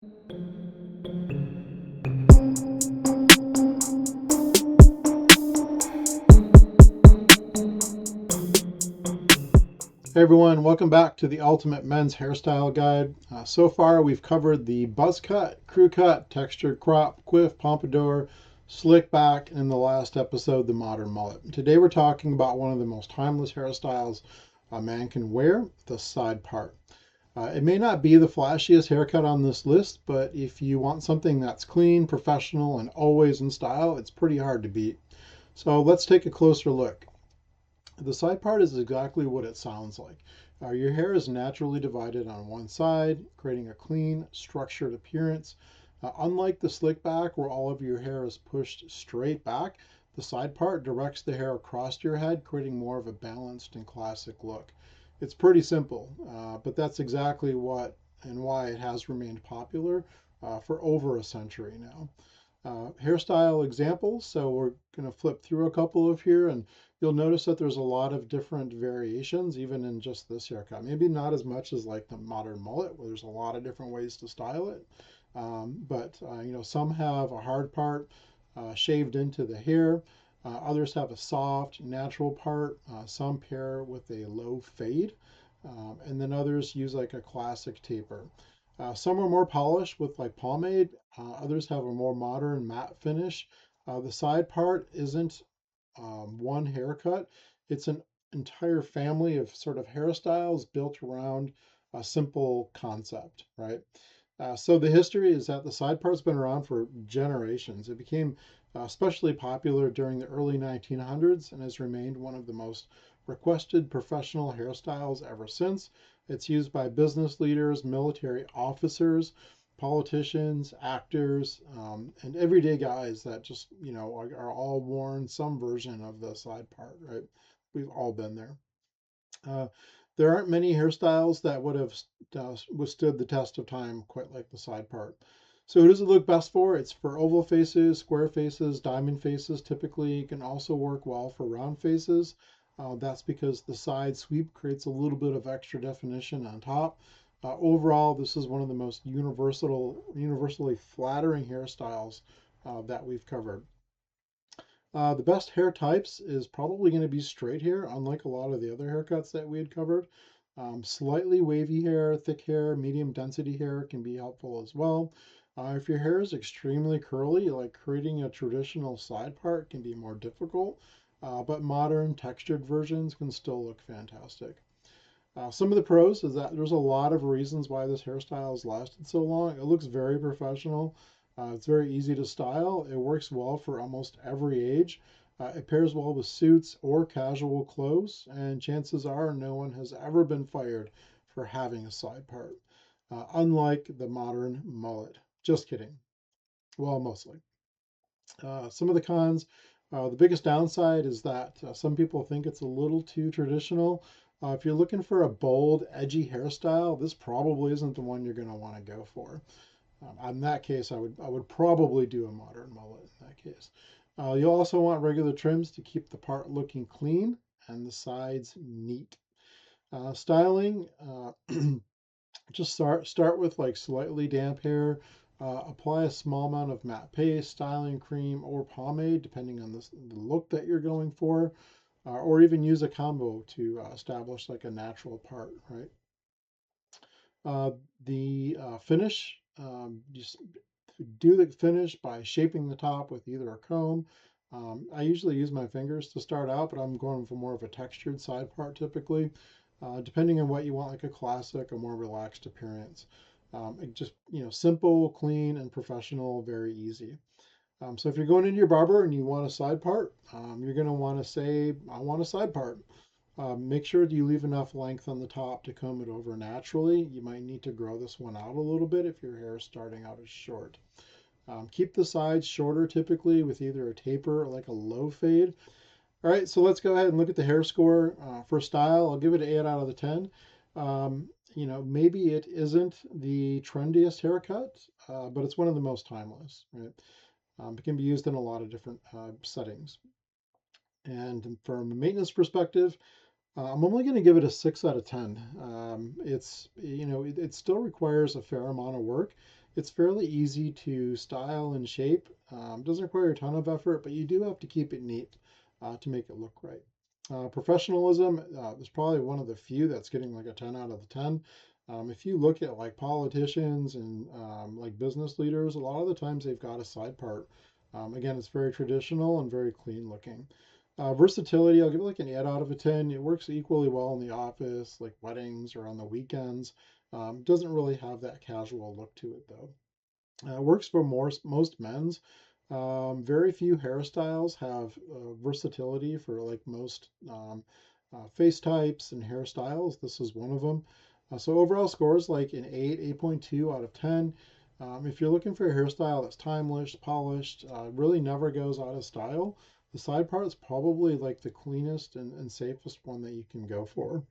Hey everyone, welcome back to the Ultimate Men's Hairstyle Guide. So far we've covered the buzz cut, crew cut, textured crop, quiff, pompadour, slick back, and in the last episode, the modern mullet. Today we're talking about one of the most timeless hairstyles a man can wear, the side part. It may not be the flashiest haircut on this list, but if you want something that's clean, professional, and always in style, it's pretty hard to beat. So let's take a closer look. The side part is exactly what it sounds like. Your hair is naturally divided on one side, creating a clean, structured appearance. Unlike the slick back, where all of your hair is pushed straight back, the side part directs the hair across your head, creating more of a balanced and classic look. It's pretty simple, but that's exactly what and why it has remained popular for over a century now. Hairstyle examples. So we're going to flip through a couple of here, and you'll notice that there's a lot of different variations, even in just this haircut. Maybe not as much as like the modern mullet, where there's a lot of different ways to style it. But some have a hard part shaved into the hair. Others have a soft, natural part. Some pair with a low fade. And then others use like a classic taper. Some are more polished with like pomade. Others have a more modern matte finish. The side part isn't one haircut. It's an entire family of sort of hairstyles built around a simple concept, right? So the history is that the side part's been around for generations. It became especially popular during the early 1900s and has remained one of the most requested professional hairstyles ever since. It's used by business leaders, military officers, politicians, actors, and everyday guys that just, are all worn some version of the side part, right? We've all been there. Uh, there aren't many hairstyles that would have withstood the test of time quite like the side part. So who does it look best for? It's for oval faces, square faces, diamond faces. Typically, it can also work well for round faces. That's because the side sweep creates a little bit of extra definition on top. Overall, this is one of the most universally flattering hairstyles that we've covered. The best hair types is probably going to be straight hair, unlike a lot of the other haircuts that we had covered. Slightly wavy hair, thick hair, medium density hair can be helpful as well. If your hair is extremely curly, like creating a traditional side part can be more difficult, but modern textured versions can still look fantastic. Some of the pros is that there's a lot of reasons why this hairstyle has lasted so long. It looks very professional. It's very easy to style. It works well for almost every age. It pairs well with suits or casual clothes, and chances are no one has ever been fired for having a side part, unlike the modern mullet. Just kidding. Well, mostly. Some of the cons, the biggest downside is that some people think it's a little too traditional. If you're looking for a bold, edgy hairstyle, this probably isn't the one you're going to want to go for. In that case, I would probably do a modern mullet in that case. You'll also want regular trims to keep the part looking clean and the sides neat. Styling, just start with like slightly damp hair. Apply a small amount of matte paste, styling cream, or pomade, depending on the look that you're going for, or even use a combo to establish like a natural part, right? Uh, the finish, just do the finish by shaping the top with either a comb. I usually use my fingers to start out, but I'm going for more of a textured side part typically, depending on what you want, like a classic, a more relaxed appearance. Just, simple, clean, and professional, very easy. So if you're going into your barber and you want a side part, you're going to want to say, I want a side part. Make sure you leave enough length on the top to comb it over naturally. You might need to grow this one out a little bit if your hair is starting out as short. Keep the sides shorter typically with either a taper or like a low fade. All right, so let's go ahead and look at the hair score. For style, I'll give it an 8 out of the 10. Maybe it isn't the trendiest haircut, but it's one of the most timeless, right? It can be used in a lot of different settings. And from a maintenance perspective, I'm only going to give it a 6 out of 10. It's, it still requires a fair amount of work. It's fairly easy to style and shape. Doesn't require a ton of effort, but you do have to keep it neat to make it look right. Professionalism is probably one of the few that's getting like a 10 out of the 10. If you look at like politicians and like business leaders, a lot of the times they've got a side part. Again, it's very traditional and very clean looking. Versatility, I'll give it like an 8 out of a 10. It works equally well in the office, like weddings or on the weekends. Doesn't really have that casual look to it though. Works for most men's. Very few hairstyles have versatility for like most face types and hairstyles. This is one of them. So overall scores like an 8, 8.2 out of 10. If you're looking for a hairstyle that's timeless, polished, really never goes out of style, the side part is probably like the cleanest and safest one that you can go for.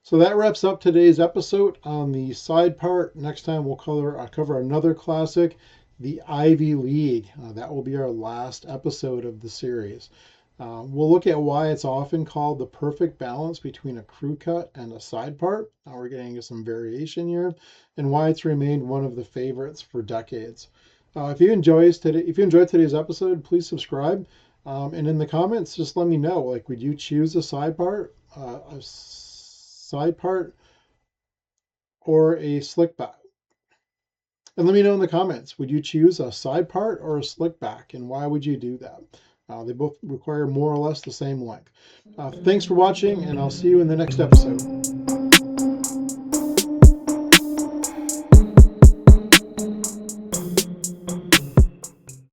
So that wraps up today's episode on the side part. Next time we'll cover another classic, the Ivy League. That will be our last episode of the series. We'll look at why it's often called the perfect balance between a crew cut and a side part. Now we're getting into some variation here, and why it's remained one of the favorites for decades. If you enjoyed today's episode, please subscribe. And in the comments, just let me know. Like, would you choose a side part, or a slick back? And let me know in the comments, would you choose a side part or a slick back, and why would you do that? They both require more or less the same length. Thanks for watching, and I'll see you in the next episode.